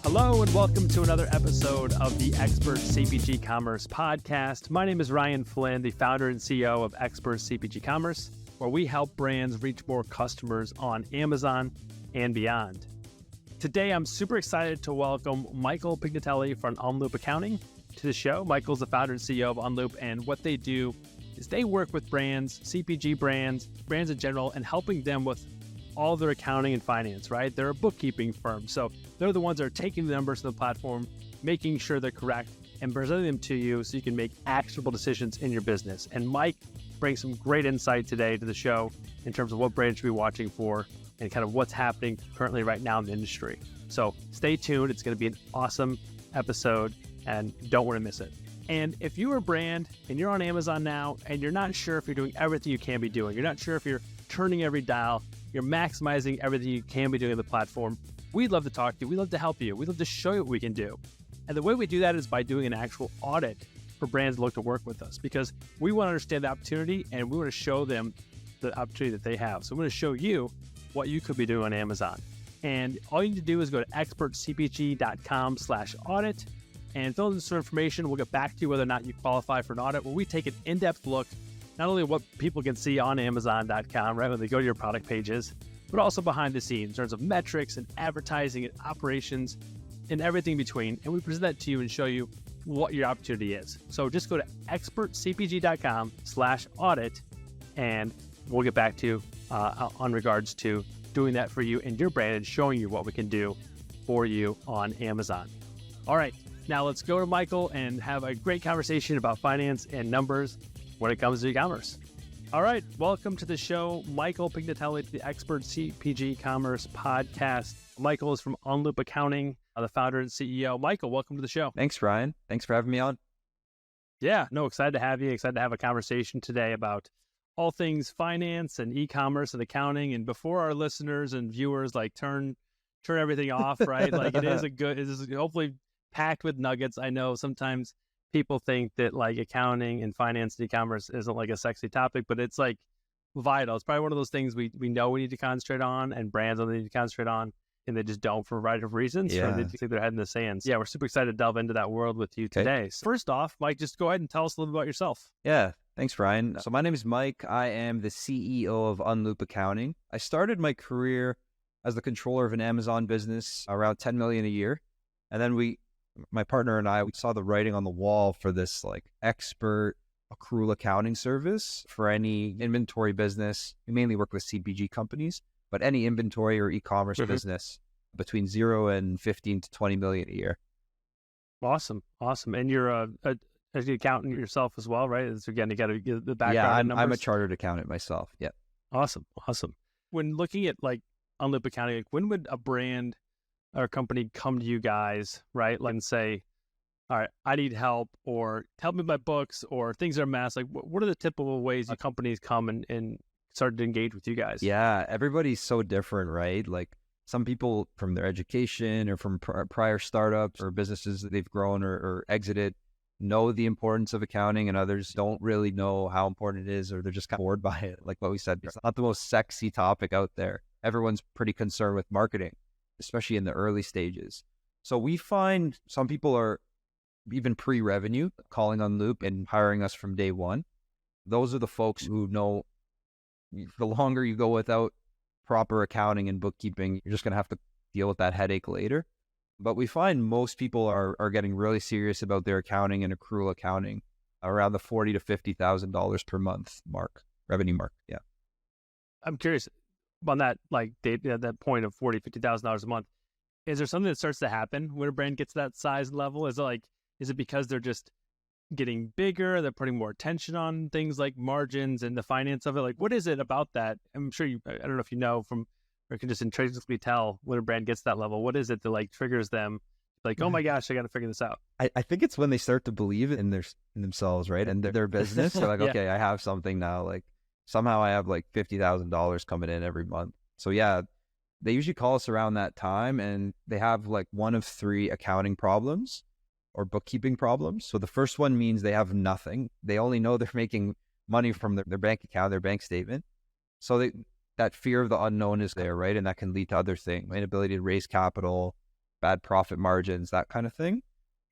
Hello and welcome to another episode of the Expert CPG Commerce Podcast. My name is Ryan Flynn, the founder and CEO of Expert CPG Commerce, where we help brands reach more customers on Amazon and beyond. Today, I'm super excited to welcome Michael Pignatelli from OnLoop Accounting to the show. Michael's the founder and CEO of OnLoop, and what they do is they work with brands, CPG brands in general, and helping them with all their accounting and finance, right? They're a bookkeeping firm. So they're the ones that are taking the numbers to the platform, making sure they're correct, and presenting them to you so you can make actionable decisions in your business. And Mike brings some great insight today to the show in terms of what brands should be watching for and kind of what's happening currently right now in the industry. So stay tuned. It's going to be an awesome episode and don't want to miss it. And if you're a brand and you're on Amazon now and you're not sure if you're doing everything you can be doing, you're not sure if you're turning every dial, you're maximizing everything you can be doing on the platform, we'd love to talk to you. We'd love to help you. We'd love to show you what we can do. And the way we do that is by doing an actual audit for brands that look to work with us, because we want to understand the opportunity and we want to show them the opportunity that they have. So we're going to show you what you could be doing on Amazon. And all you need to do is go to expertcpg.com/audit and fill in some information. We'll get back to you whether or not you qualify for an audit, where we take an in-depth look not only what people can see on Amazon.com, right, when they go to your product pages, but also behind the scenes in terms of metrics and advertising and operations and everything in between. And we present that to you and show you what your opportunity is. So just go to expertcpg.com/audit and we'll get back to you on regards to doing that for you and your brand and showing you what we can do for you on Amazon. All right, now let's go to Michael and have a great conversation about finance and numbers when it comes to e-commerce. All right, welcome to the show, Michael Pignatelli, to the Expert CPG Commerce Podcast. Michael is from OnLoop Accounting, the founder and CEO. Michael, welcome to the show. Thanks, Ryan. Thanks for having me on. Yeah, no, excited to have you. Excited to have a conversation today about all things finance and e-commerce and accounting. And before our listeners and viewers turn everything off, right? It is hopefully packed with nuggets. I know sometimes people think that accounting and finance and e-commerce isn't a sexy topic, but it's vital. It's probably one of those things we know we need to concentrate on, and brands need to concentrate on, and they just don't for a variety of reasons. Yeah. So they stick their head in the sand. So yeah, we're super excited to delve into that world with you today. So first off, Mike, just go ahead and tell us a little bit about yourself. Yeah, thanks, Ryan. So my name is Mike. I am the CEO of OnLoop Accounting. I started my career as the controller of an Amazon business, around $10 million a year. And then my partner and we saw the writing on the wall for this expert accrual accounting service for any inventory business. We mainly work with CPG companies, but any inventory or e-commerce business between 0 and 15 to 20 million a year. Awesome. And you're an accountant yourself as well, right? So again, you got to get the background. Yeah, I'm a chartered accountant myself. Yeah. Awesome. When looking at OnLoop Accounting, when would a brand or a company come to you guys, right? And say, all right, I need help, or help me with my books, or things are a mess. What are the typical ways your companies come and start to engage with you guys? Yeah, everybody's so different, right? Some people from their education or from prior startups or businesses that they've grown or exited know the importance of accounting, and others don't really know how important it is, or they're just kind of bored by it. Like what we said, it's not the most sexy topic out there. Everyone's pretty concerned with marketing, especially in the early stages. So we find some people are even pre-revenue calling OnLoop and hiring us from day one. Those are the folks who know the longer you go without proper accounting and bookkeeping, you're just going to have to deal with that headache later. But we find most people are getting really serious about their accounting and accrual accounting around the $40,000 to $50,000 per month revenue mark. Yeah. I'm curious on that, that point of $40,000, $50,000 a month. Is there something that starts to happen when a brand gets to that size level? Is it because they're just getting bigger, they're putting more attention on things like margins and the finance of it? What is it about that? I'm sure I don't know if you know or can just intrinsically tell when a brand gets to that level. What is it that triggers them? Oh my gosh, I got to figure this out. I think it's when they start to believe in themselves, right? And their business. They're Yeah. Okay, I have something now. Somehow I have $50,000 coming in every month. So yeah, they usually call us around that time, and they have one of 3 accounting problems or bookkeeping problems. So the first one means they have nothing. They only know they're making money from their bank account, their bank statement. So that fear of the unknown is there, right? And that can lead to other things, inability to raise capital, bad profit margins, that kind of thing.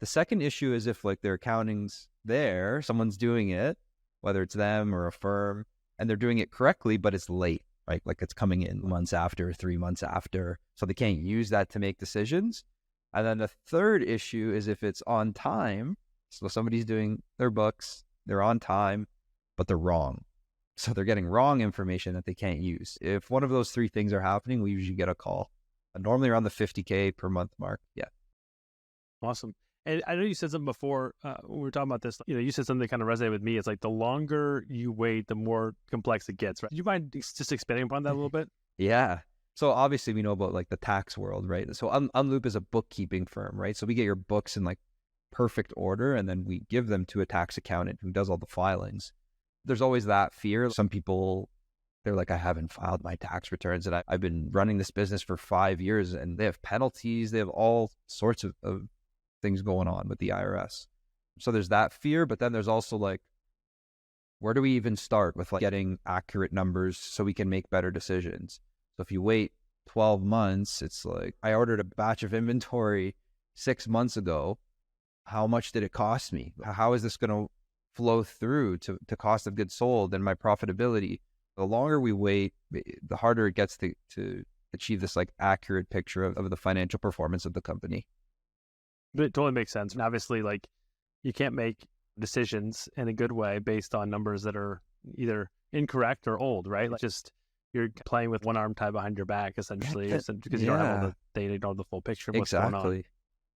The second issue is if like their accounting's there, someone's doing it, whether it's them or a firm, and they're doing it correctly, but it's late, right? Like it's coming in months after, 3 months after, so they can't use that to make decisions. And then the third issue is if it's on time, so somebody's doing their books, they're on time, but they're wrong. So they're getting wrong information that they can't use. If one of those three things are happening, we usually get a call. Normally around the $50K per month mark. Yeah. Awesome. And I know you said something before when we were talking about this, you said something that kind of resonated with me. It's like the longer you wait, the more complex it gets, right? Do you mind just expanding upon that a little bit? Yeah. So obviously we know about like the tax world, right? So Unloop is a bookkeeping firm, right? So we get your books in like perfect order, and then we give them to a tax accountant who does all the filings. There's always that fear. Some people, they're like, I haven't filed my tax returns, and I've been running this business for 5 years, and they have penalties. They have all sorts of things going on with the IRS. So there's that fear, but then there's also like, where do we even start with like getting accurate numbers so we can make better decisions? So if you wait 12 months, it's like, I ordered a batch of inventory 6 months ago. How much did it cost me? How is this going to flow through to cost of goods sold and my profitability? The longer we wait, the harder it gets to achieve this like accurate picture of the financial performance of the company. But it totally makes sense. And obviously, like, you can't make decisions in a good way based on numbers that are either incorrect or old, right? Like, just you're playing with one arm tied behind your back, essentially, because you don't have all the data, you don't have the full picture of what's going on.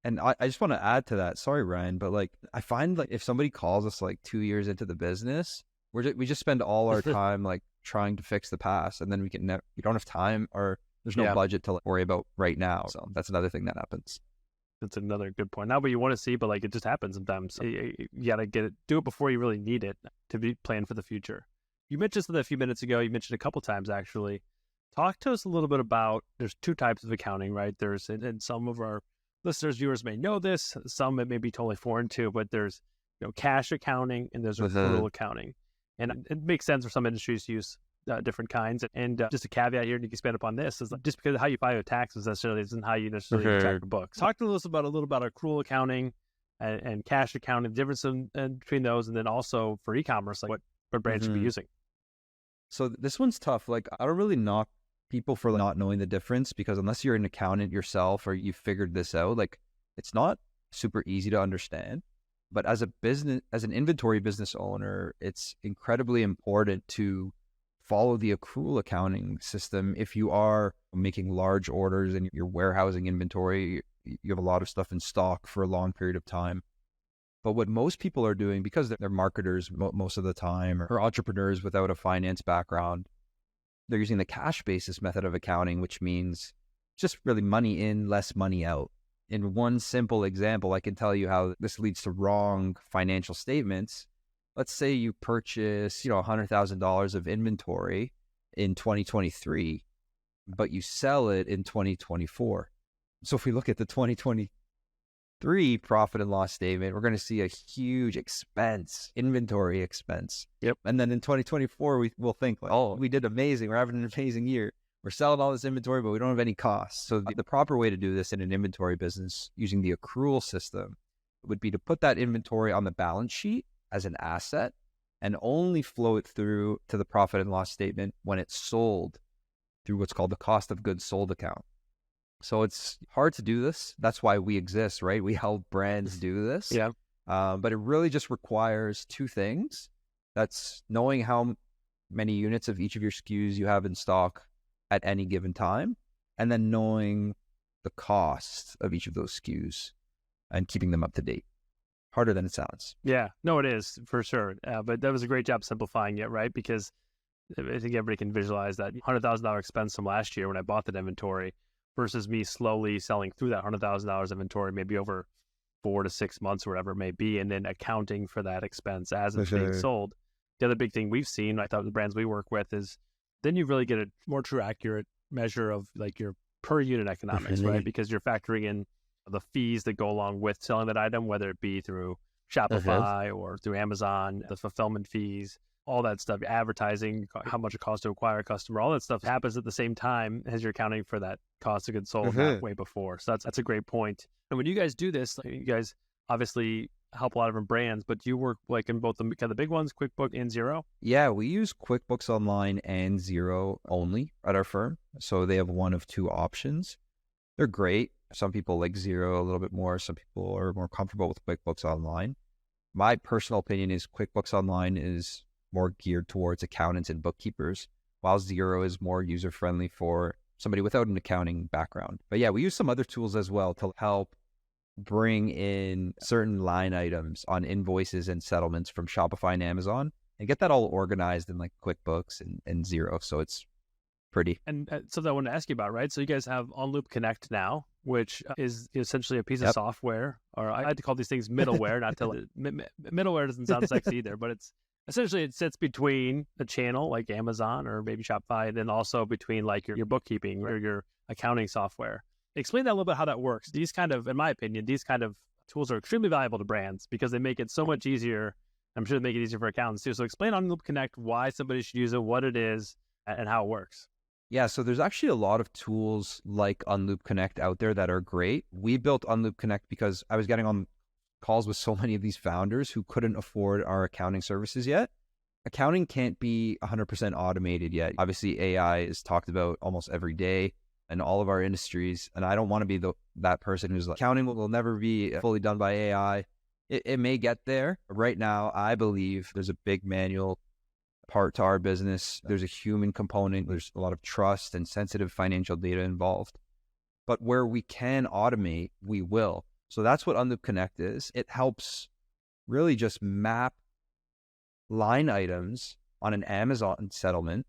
And I just want to add to that. Sorry, Ryan, but like I find like if somebody calls us like 2 years into the business, we just spend all our time like trying to fix the past, and then we don't have time, or there's no budget to worry about right now. So that's another thing that happens. That's another good point. Not what you want to see, but like it just happens sometimes. You got to do it before you really need it to be planned for the future. You mentioned something a few minutes ago. You mentioned a couple times actually. Talk to us a little bit about, there's two types of accounting, right? There's, and some of our listeners, viewers may know this, some it may be totally foreign to, but there's cash accounting and there's accrual accounting. And it makes sense for some industries to use different kinds. And just a caveat here, and you can expand upon this, is just because how you file your taxes necessarily isn't how you necessarily track your books. Talk to us about a little about accrual accounting and cash accounting, the difference in between those, and then also for e-commerce, like what brands should be using. So this one's tough. Like I don't really knock people for not knowing the difference, because unless you're an accountant yourself or you figured this out, like it's not super easy to understand. But as an inventory business owner, it's incredibly important to follow the accrual accounting system. If you are making large orders and you're warehousing inventory, you have a lot of stuff in stock for a long period of time. But what most people are doing, because they're marketers most of the time, or entrepreneurs without a finance background, they're using the cash basis method of accounting, which means just really money in, less money out. In one simple example, I can tell you how this leads to wrong financial statements. Let's say you purchase, $100,000 of inventory in 2023, but you sell it in 2024. So if we look at the 2023 profit and loss statement, we're going to see a huge expense, inventory expense. Yep. And then in 2024, we'll think, like, oh, we did amazing. We're having an amazing year. We're selling all this inventory, but we don't have any costs. So the proper way to do this in an inventory business using the accrual system would be to put that inventory on the balance sheet as an asset and only flow it through to the profit and loss statement when it's sold through what's called the cost of goods sold account. So it's hard to do this. That's why we exist, right? We help brands do this. Yeah. But it really just requires two things. That's knowing how many units of each of your SKUs you have in stock at any given time, and then knowing the cost of each of those SKUs and keeping them up to date. Harder than it sounds. Yeah, no, it is for sure. But that was a great job simplifying it, right? Because I think everybody can visualize that $100,000 expense from last year when I bought that inventory versus me slowly selling through that $100,000 inventory, maybe over 4 to 6 months or whatever it may be, and then accounting for that expense as it's being sold. The other big thing we've seen, I thought the brands we work with, is then you really get a more true accurate measure of like your per unit economics, right? Because you're factoring in the fees that go along with selling that item, whether it be through Shopify or through Amazon, the fulfillment fees, all that stuff, advertising, how much it costs to acquire a customer, all that stuff happens at the same time as you're accounting for that cost of goods sold that way before. So that's a great point. And when you guys do this, you guys obviously help a lot of different brands, but do you work like in both the kind of the big ones, QuickBooks and Xero? Yeah, we use QuickBooks Online and Xero only at our firm. So they have one of two options. They're great. Some people like Xero a little bit more. Some people are more comfortable with QuickBooks Online. My personal opinion is QuickBooks Online is more geared towards accountants and bookkeepers, while Xero is more user-friendly for somebody without an accounting background. But yeah, we use some other tools as well to help bring in certain line items on invoices and settlements from Shopify and Amazon and get that all organized in like QuickBooks and Xero. So it's pretty. And something I wanted to ask you about, right? So you guys have OnLoop Connect now, which is essentially a piece of software, or I like to call these things middleware, not to middleware doesn't sound sexy either, but it's essentially it sits between a channel like Amazon or maybe Shopify, and then also between like your bookkeeping or your accounting software. Explain that a little bit how that works. These kind of, in my opinion, these kind of tools are extremely valuable to brands because they make it so much easier. I'm sure they make it easier for accountants too. So explain OnLoop Connect, why somebody should use it, what it is, and how it works. Yeah, so there's actually a lot of tools like OnLoop Connect out there that are great. We built OnLoop Connect because I was getting on calls with so many of these founders who couldn't afford our accounting services yet. Accounting can't be 100% automated yet. Obviously, AI is talked about almost every day in all of our industries, and I don't want to be that person who's like, accounting will never be fully done by AI. It may get there. Right now, I believe there's a big manual part to our business. There's a human component. There's a lot of trust and sensitive financial data involved. But where we can automate, we will. So that's what OnLoop Connect is. It helps really just map line items on an Amazon settlement,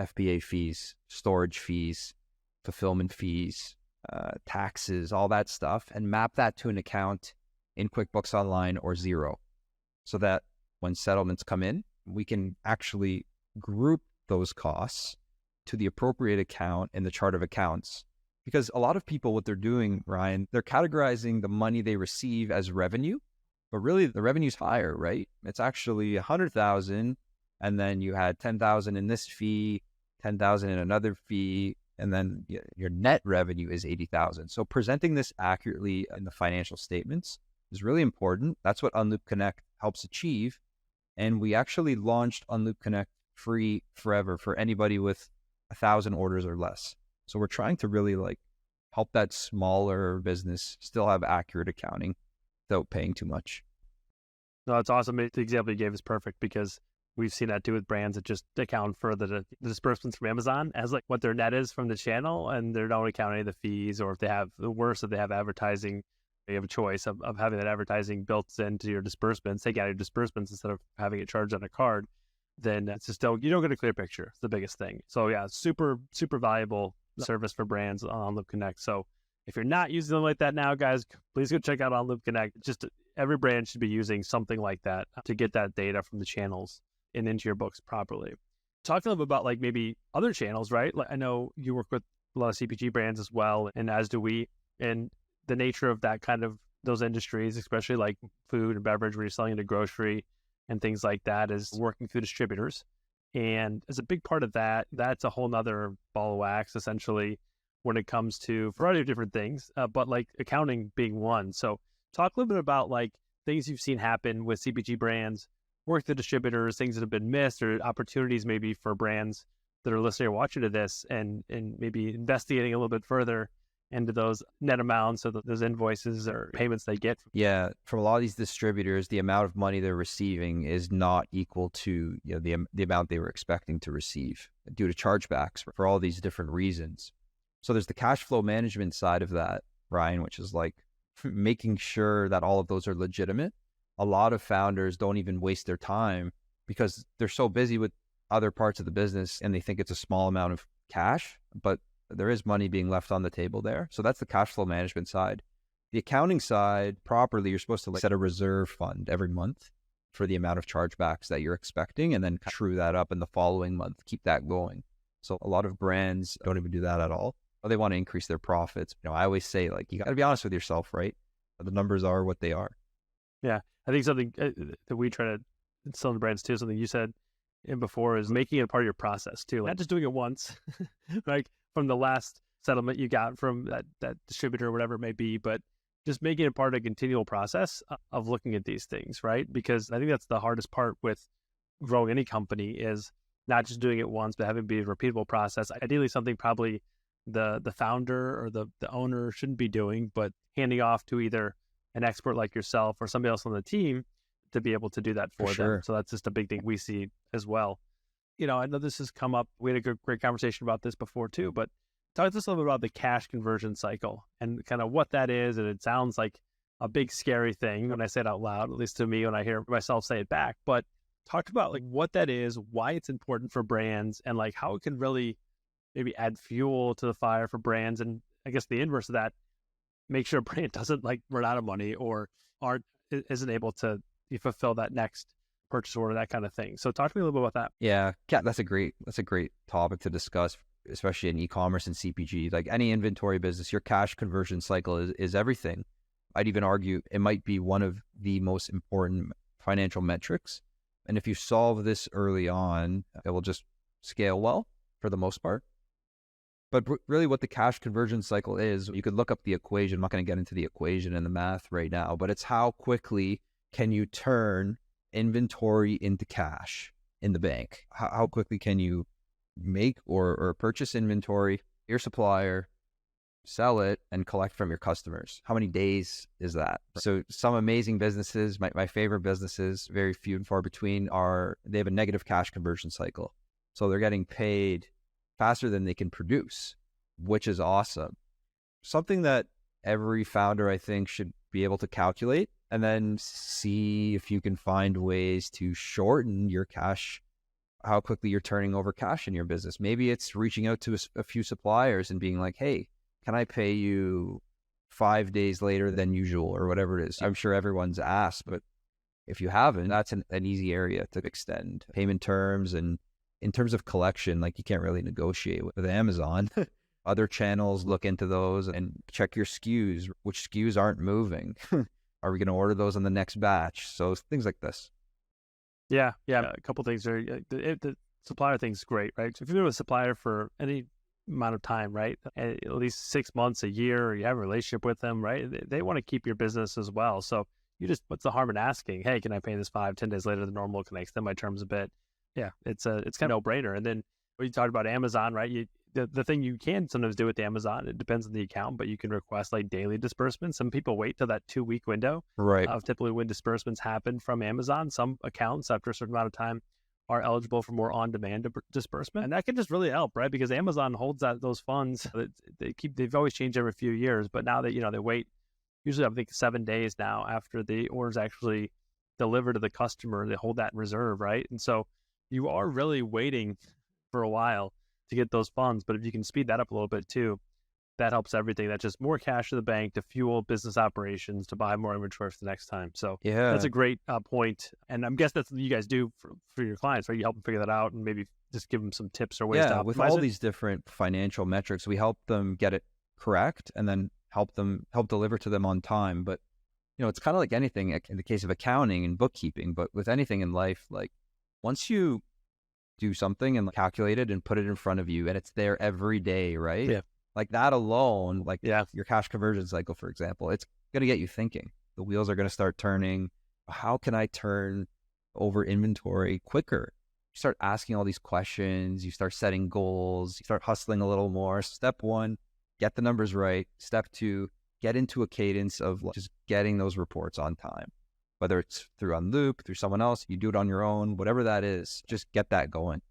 FBA fees, storage fees, fulfillment fees, taxes, all that stuff, and map that to an account in QuickBooks Online or Xero so that when settlements come in, we can actually group those costs to the appropriate account in the chart of accounts. Because a lot of people, what they're doing, Ryan, they're categorizing the money they receive as revenue, but really the revenue's higher, right? It's actually 100,000, and then you had 10,000 in this fee, 10,000 in another fee, and then your net revenue is 80,000. So presenting this accurately in the financial statements is really important. That's what OnLoop Connect helps achieve. And we actually launched OnLoop Connect free forever for anybody with 1,000 orders or less. So we're trying to really like help that smaller business still have accurate accounting without paying too much. No, that's awesome. The example you gave is perfect because we've seen that too with brands that just account for the disbursements from Amazon as like what their net is from the channel, and they don't account any of the fees, or if they have the worst, if they have advertising, you have a choice of having that advertising built into your disbursements, take out your disbursements instead of having it charged on a card, then it's just you don't get a clear picture. It's the biggest thing. So yeah, super, super valuable service for brands on OnLoop Connect. So if you're not using them like that now, guys, please go check out OnLoop Connect. Just every brand should be using something like that to get that data from the channels and into your books properly. Talk a little bit about like maybe other channels, right? Like I know you work with a lot of CPG brands as well, and as do we. And the nature of that kind of those industries, especially like food and beverage, where you're selling into grocery and things like that, is working through distributors. And as a big part of that, that's a whole nother ball of wax, essentially, when it comes to a variety of different things, but like accounting being one. So talk a little bit about like things you've seen happen with CPG brands, work the distributors, things that have been missed, or opportunities maybe for brands that are listening or watching to this, and maybe investigating a little bit further into those net amounts of those invoices or payments they get. Yeah, from a lot of these distributors, the amount of money they're receiving is not equal to the amount they were expecting to receive due to chargebacks for all these different reasons. So there's the cash flow management side of that, Ryan, which is like making sure that all of those are legitimate. A lot of founders don't even waste their time because they're so busy with other parts of the business and they think it's a small amount of cash, but there is money being left on the table there. So that's the cash flow management side. The accounting side, properly, you're supposed to like set a reserve fund every month for the amount of chargebacks that you're expecting, and then true that up in the following month, keep that going. So a lot of brands don't even do that at all. They want to increase their profits. I always say, like, you got to be honest with yourself, right? The numbers are what they are. Yeah. I think something that we try to instill in the brands too, something you said and before is making it a part of your process too. Not just doing it once, like from the last settlement you got from that distributor or whatever it may be, but just making it part of a continual process of looking at these things, right? Because I think that's the hardest part with growing any company is not just doing it once, but having it be a repeatable process. Ideally, something probably the founder or the owner shouldn't be doing, but handing off to either an expert like yourself or somebody else on the team to be able to do that for them. So that's just a big thing we see as well. I know this has come up. We had a great conversation about this before too, but talk to us a little bit about the cash conversion cycle and kind of what that is. And it sounds like a big, scary thing when I say it out loud, at least to me when I hear myself say it back. But talk about like what that is, why it's important for brands, and like how it can really maybe add fuel to the fire for brands. And I guess the inverse of that, make sure a brand doesn't like run out of money or isn't able to fulfill that next purchase order, that kind of thing. So talk to me a little bit about that. Yeah, that's a great topic to discuss, especially in e-commerce and CPG. Like any inventory business, your cash conversion cycle is everything. I'd even argue it might be one of the most important financial metrics. And if you solve this early on, it will just scale well for the most part. But really what the cash conversion cycle is, you could look up the equation. I'm not going to get into the equation and the math right now, but it's how quickly can you turn inventory into cash in the bank? How quickly can you make or purchase inventory, your supplier, sell it, and collect from your customers? How many days is that? So some amazing businesses, my favorite businesses, very few and far between, they have a negative cash conversion cycle. So they're getting paid faster than they can produce, which is awesome. Something that every founder, I think, should be able to calculate and then see if you can find ways to shorten your cash, how quickly you're turning over cash in your business. Maybe it's reaching out to a few suppliers and being like, hey, can I pay you 5 days later than usual or whatever it is? I'm sure everyone's asked, but if you haven't, that's an easy area to extend payment terms. And in terms of collection, like you can't really negotiate with Amazon. Other channels, look into those and check your SKUs. Which SKUs aren't moving? Are we going to order those on the next batch? So things like this. Yeah. A couple things there. The supplier thing's great, right? So if you're with a supplier for any amount of time, right? At least 6 months, a year, you have a relationship with them, right? They want to keep your business as well. So what's the harm in asking, hey, can I pay this 5-10 days later than normal? Can I extend my terms a bit? Yeah, it's kind of no brainer. And then when you talked about Amazon, right? The thing you can sometimes do with Amazon, it depends on the account, but you can request like daily disbursements. Some people wait till that 2-week window of typically when disbursements happen from Amazon. Some accounts after a certain amount of time are eligible for more on-demand disbursement, and that can just really help, right? Because Amazon holds those funds. They've always changed every few years, but now that they wait usually I think 7 days now after the order is actually delivered to the customer. They hold that in reserve, right? And so you are really waiting for a while to get those funds. But if you can speed that up a little bit too, that helps everything. That's just more cash to the bank to fuel business operations, to buy more inventory for the next time. So yeah, that's a great point. And I'm guessing that's what you guys do for your clients, right? You help them figure that out and maybe just give them some tips or ways to optimize with all these different financial metrics, we help them get it correct and then help deliver to them on time. But, it's kind of like anything in the case of accounting and bookkeeping, but with anything in life, like once you do something and calculate it and put it in front of you and it's there every day, right? Yeah. Like that alone, your cash conversion cycle, for example, it's going to get you thinking. The wheels are going to start turning. How can I turn over inventory quicker? You start asking all these questions. You start setting goals. You start hustling a little more. Step 1, get the numbers right. Step 2, get into a cadence of just getting those reports on time. Whether it's through Unloop, through someone else, you do it on your own, whatever that is, just get that going.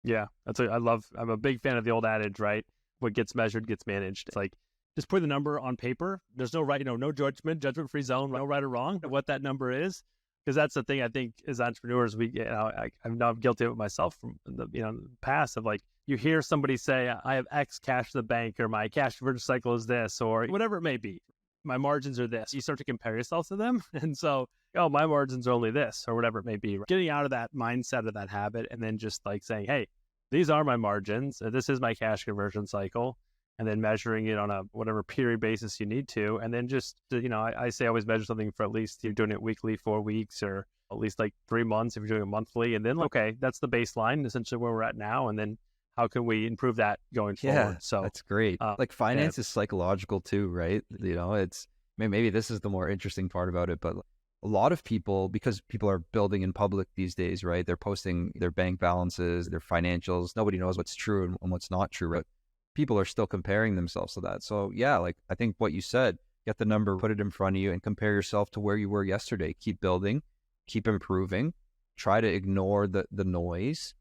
Yeah, I'm a big fan of the old adage, right? What gets measured gets managed. It's like, just put the number on paper. There's no right, no judgment-free zone, no right or wrong what that number is. Because that's the thing I think as entrepreneurs, I'm not guilty of it myself from the past of like, you hear somebody say, I have X cash to the bank, or my cash conversion cycle is this, or whatever it may be. My margins are this. You start to compare yourself to them. And so, my margins are only this, or whatever it may be. Getting out of that mindset of that habit and then just like saying, hey, these are my margins. This is my cash conversion cycle. And then measuring it on a whatever period basis you need to. And then just, I say always measure something for at least you're doing it weekly, 4 weeks, or at least like 3 months if you're doing it monthly. And then, okay, that's the baseline, essentially where we're at now. And then how can we improve that going forward? So that's great. Like finance yeah. is psychological too, right? It's maybe this is the more interesting part about it, but a lot of people, because people are building in public these days, right? They're posting their bank balances, their financials. Nobody knows what's true and what's not true, right? People are still comparing themselves to that. So yeah, like I think what you said, get the number, put it in front of you and compare yourself to where you were yesterday. Keep building, keep improving, try to ignore the noise,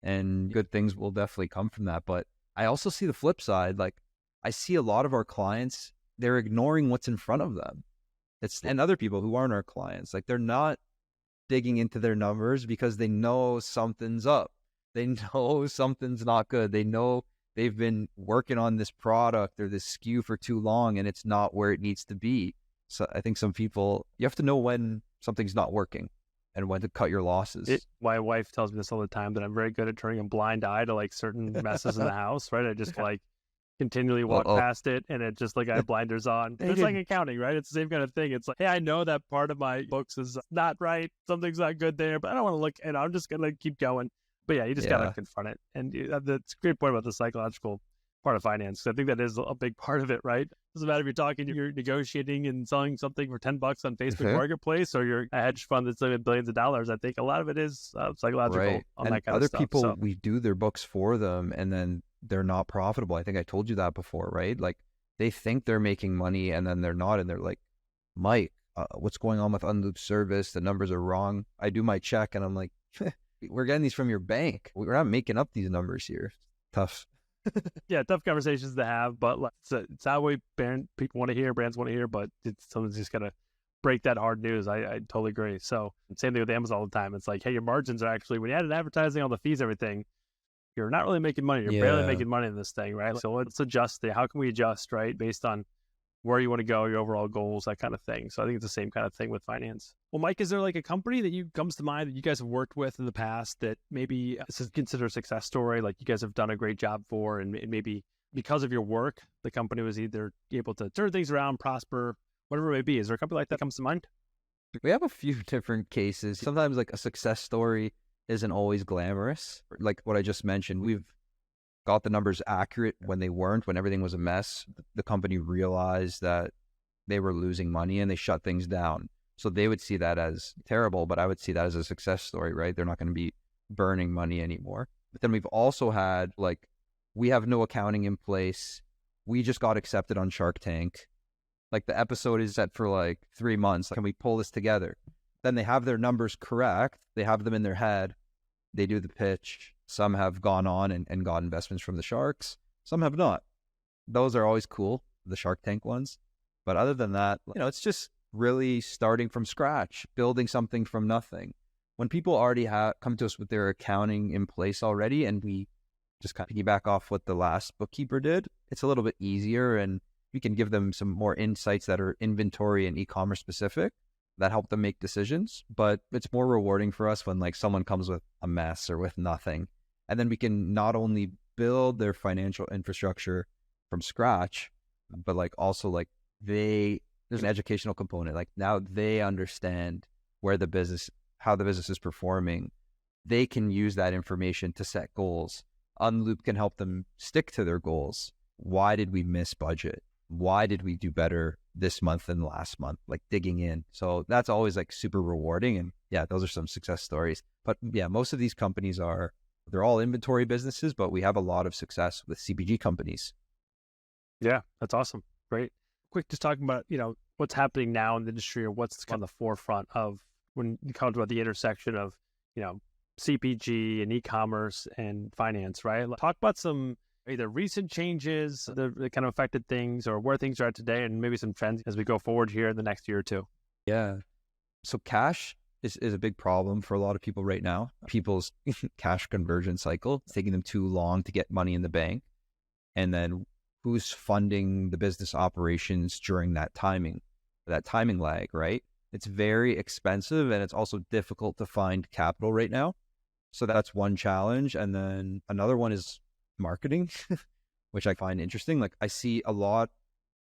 and good things will definitely come from that. But I also see the flip side. Like I see a lot of our clients, they're ignoring what's in front of them. And other people who aren't our clients, like they're not digging into their numbers because they know something's up. They know something's not good. They know they've been working on this product or this SKU for too long and it's not where it needs to be. So I think some people, you have to know when something's not working and when to cut your losses. My wife tells me this all the time, that I'm very good at turning a blind eye to like certain messes in the house, right? I just like continually walk past it, and it just like I have blinders on. It's like accounting, right? It's the same kind of thing. It's like, hey, I know that part of my books is not right. Something's not good there, but I don't want to look, and I'm just gonna keep going. But yeah, you just gotta confront it. And that's a great point about the psychological part of finance. I think that is a big part of it, right? Doesn't matter if you're negotiating and selling something for $10 on Facebook Marketplace, or you're a hedge fund that's doing billions of dollars. I think a lot of it is psychological on and that kind other of stuff. People, we do their books for them, and then they're not profitable. I think I told you that before, right? Like they think they're making money, and then they're not, and they're like, Mike, what's going on with unlooped service? The numbers are wrong. I do my check, and I'm like, we're getting these from your bank. We're not making up these numbers here. Tough. Yeah, tough conversations to have, but it's how people want to hear, brands want to hear, but someone's just got to break that hard news. I totally agree. So same thing with Amazon all the time. It's like, hey, your margins are actually, when you add in advertising, all the fees, everything, you're not really making money. You're barely making money in this thing, right? So let's adjust there. How can we adjust, right? Based on where you want to go, your overall goals, that kind of thing. So I think it's the same kind of thing with finance. Well, Mike, is there like a company that comes to mind that you guys have worked with in the past that maybe this is considered a success story, like you guys have done a great job for, and maybe because of your work, the company was either able to turn things around, prosper, whatever it may be? Is there a company like that comes to mind? We have a few different cases. Sometimes like a success story isn't always glamorous. Like what I just mentioned, we've got the numbers accurate when they weren't, when everything was a mess. The company realized that they were losing money and they shut things down. So they would see that as terrible, but I would see that as a success story, right? They're not going to be burning money anymore. But then we've also had like, we have no accounting in place. We just got accepted on Shark Tank. Like the episode is set for like 3 months. Can we pull this together? Then they have their numbers correct. They have them in their head. They do the pitch. Some have gone on and got investments from the sharks. Some have not. Those are always cool, the Shark Tank ones. But other than that, it's just really starting from scratch, building something from nothing. When people already come to us with their accounting in place already, and we just kind of piggyback off what the last bookkeeper did, it's a little bit easier, and we can give them some more insights that are inventory and e-commerce specific that help them make decisions. But it's more rewarding for us when like someone comes with a mess or with nothing. And then we can not only build their financial infrastructure from scratch, but like also like there's an educational component. Like now they understand how the business is performing. They can use that information to set goals. Unloop can help them stick to their goals. Why did we miss budget? Why did we do better this month than last month? Like digging in. So that's always like super rewarding. And yeah, those are some success stories. But yeah, most of these companies they're all inventory businesses, but we have a lot of success with CPG companies. Yeah, that's awesome. Great. Quick, just talking about, what's happening now in the industry, or what's on the forefront of when you talk about the intersection of, CPG and e-commerce and finance, right? Talk about some either recent changes that kind of affected things, or where things are at today, and maybe some trends as we go forward here in the next year or two. Yeah. So cash is a big problem for a lot of people right now. People's cash conversion cycle, it's taking them too long to get money in the bank. And then who's funding the business operations during that timing lag, right? It's very expensive, and it's also difficult to find capital right now. So that's one challenge. And then another one is marketing, which I find interesting. Like I see a lot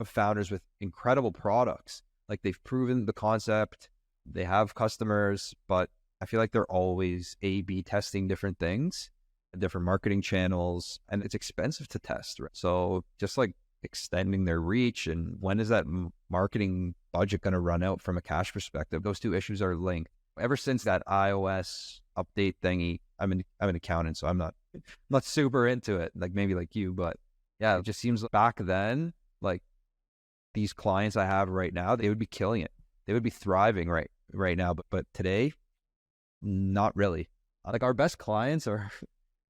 of founders with incredible products. Like they've proven the concept, They have customers, but I feel like they're always A/B testing different things, different marketing channels, and it's expensive to test. Right? So just like extending their reach, and when is that marketing budget going to run out from a cash perspective? Those two issues are linked. Ever since that iOS update thingy, I'm an accountant, so I'm not super into it, like maybe like you, but yeah, it just seems like back then, like these clients I have right now, they would be killing it. They would be thriving right now, but today, not really. Like our best clients are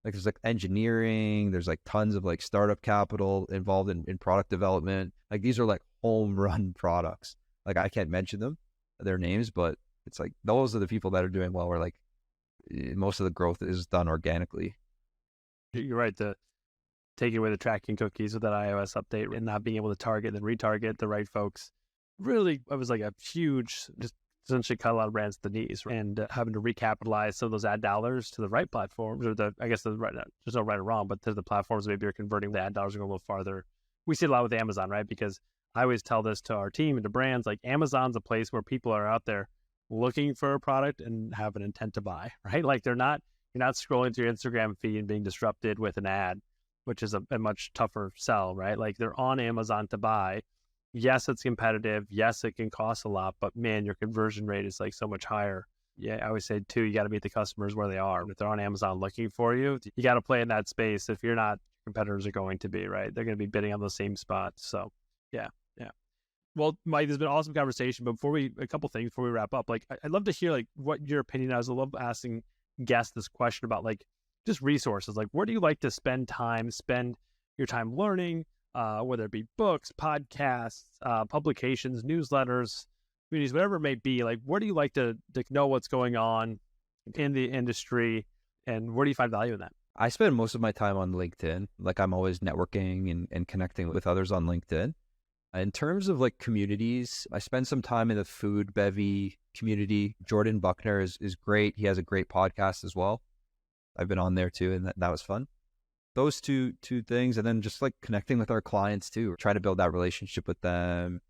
like there's like engineering, there's like tons of like startup capital involved in product development. Like these are like home run products. Like I can't mention their names, but it's like those are the people that are doing well, where like most of the growth is done organically. You're right. Taking away the tracking cookies with that iOS update and not being able to target and retarget the right folks, really, it was like a huge, just essentially cut a lot of brands to the knees, and having to recapitalize some of those ad dollars to the right platforms, or there's no right or wrong, but to the platforms maybe are converting the ad dollars and go a little farther. We see it a lot with Amazon, right? Because I always tell this to our team and to brands, like Amazon's a place where people are out there looking for a product and have an intent to buy, right? Like you're not scrolling through your Instagram feed and being disrupted with an ad, which is a much tougher sell, right? Like they're on Amazon to buy. Yes, it's competitive. Yes, it can cost a lot, but man, your conversion rate is like so much higher. Yeah, I always say too, you got to meet the customers where they are. If they're on Amazon looking for you, you got to play in that space. If you're not, competitors are going to be, right? They're going to be bidding on those same spots. So yeah. Well, Mike, there's been an awesome conversation, but a couple things before we wrap up. Like, I'd love to hear like what your opinion is. I love asking guests this question about like just resources. Like, where do you like to spend your time learning, whether it be books, podcasts, publications, newsletters, communities, whatever it may be. Like, where do you like to know what's going on in the industry, and where do you find value in that? I spend most of my time on LinkedIn. Like I'm always networking and connecting with others on LinkedIn. In terms of like communities, I spend some time in the food bevy community. Jordan Buckner is great. He has a great podcast as well. I've been on there too, and that was fun. Those two things, and then just like connecting with our clients too, trying to build that relationship with them.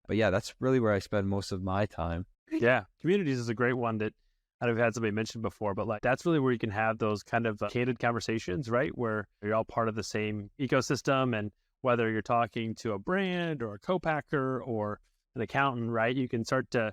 But yeah, that's really where I spend most of my time. Yeah, communities is a great one that I've had somebody mention before, but like that's really where you can have those kind of candid conversations, right? Where you're all part of the same ecosystem, and whether you're talking to a brand or a co-packer or an accountant, right? You can start to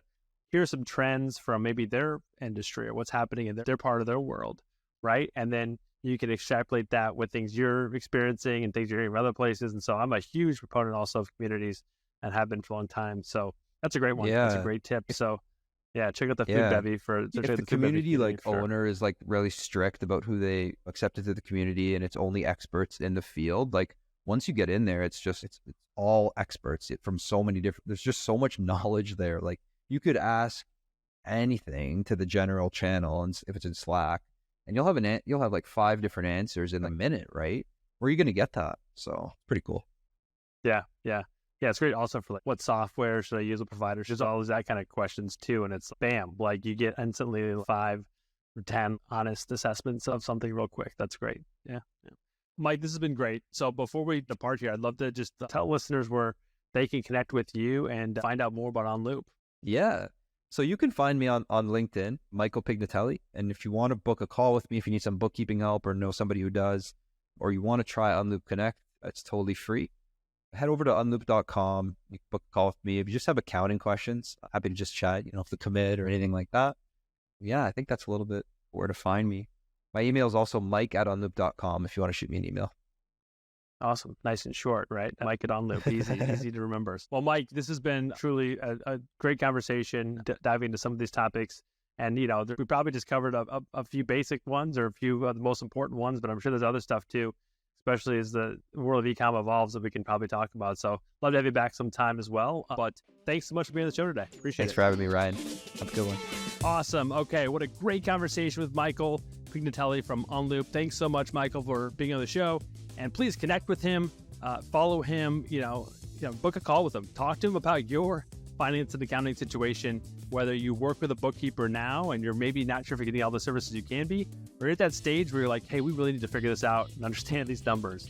hear some trends from maybe their industry or what's happening in their part of their world, right? And then you can extrapolate that with things you're experiencing and things you're hearing from other places. And so I'm a huge proponent also of communities and have been for a long time. So that's a great one. Yeah. That's a great tip. So yeah, check out the food bevy if the community like owner is like really strict about who they accept into the community and it's only experts in the field, like once you get in there, it's all experts from so many different, there's just so much knowledge there. Like you could ask anything to the general channel, and if it's in Slack, and you'll have like 5 different answers in a minute, right? Where are you going to get that? So pretty cool. Yeah. It's great also for like, what software should I use with providers? Just all that kind of questions too. And it's bam, like you get instantly 5 or 10 honest assessments of something real quick. That's great. Yeah. Mike, this has been great. So before we depart here, I'd love to just tell listeners where they can connect with you and find out more about OnLoop. Yeah. So you can find me on LinkedIn, Michael Pignatelli. And if you want to book a call with me, if you need some bookkeeping help or know somebody who does, or you want to try OnLoop Connect, it's totally free. Head over to onloop.com. You can book a call with me. If you just have accounting questions, I'm happy to just chat, if the commit or anything like that. Yeah, I think that's a little bit where to find me. My email is also mike@onloop.com if you want to shoot me an email. Awesome. Nice and short, right? Mike at OnLoop. Easy to remember. Well, Mike, this has been truly a great conversation, diving into some of these topics. And, we probably just covered a few basic ones or a few of the most important ones, but I'm sure there's other stuff too, especially as the world of e-com evolves that we can probably talk about. So love to have you back sometime as well. But thanks so much for being on the show today. Appreciate it. Thanks for having me, Ryan. Have a good one. Awesome. Okay. What a great conversation with Michael Pignatelli from OnLoop. Thanks so much, Michael, for being on the show. And please connect with him, follow him, book a call with him. Talk to him about your finance and accounting situation, whether you work with a bookkeeper now and you're maybe not sure if you're getting all the services you can be, or you're at that stage where you're like, hey, we really need to figure this out and understand these numbers.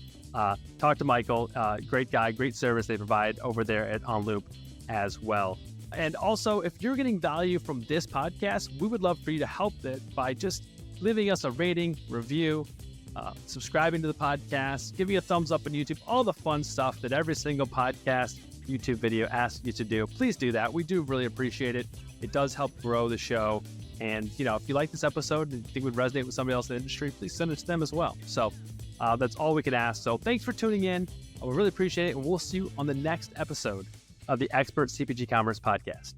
Talk to Michael. Great guy, great service they provide over there at OnLoop as well. And also, if you're getting value from this podcast, we would love for you to help it by just leaving us a rating, review, subscribing to the podcast, giving a thumbs up on YouTube, all the fun stuff that every single podcast, YouTube video asks you to do. Please do that. We do really appreciate it. It does help grow the show. And, if you like this episode and think it would resonate with somebody else in the industry, please send it to them as well. So that's all we can ask. So thanks for tuning in. We really appreciate it. And we'll see you on the next episode of the Expert CPG Commerce Podcast.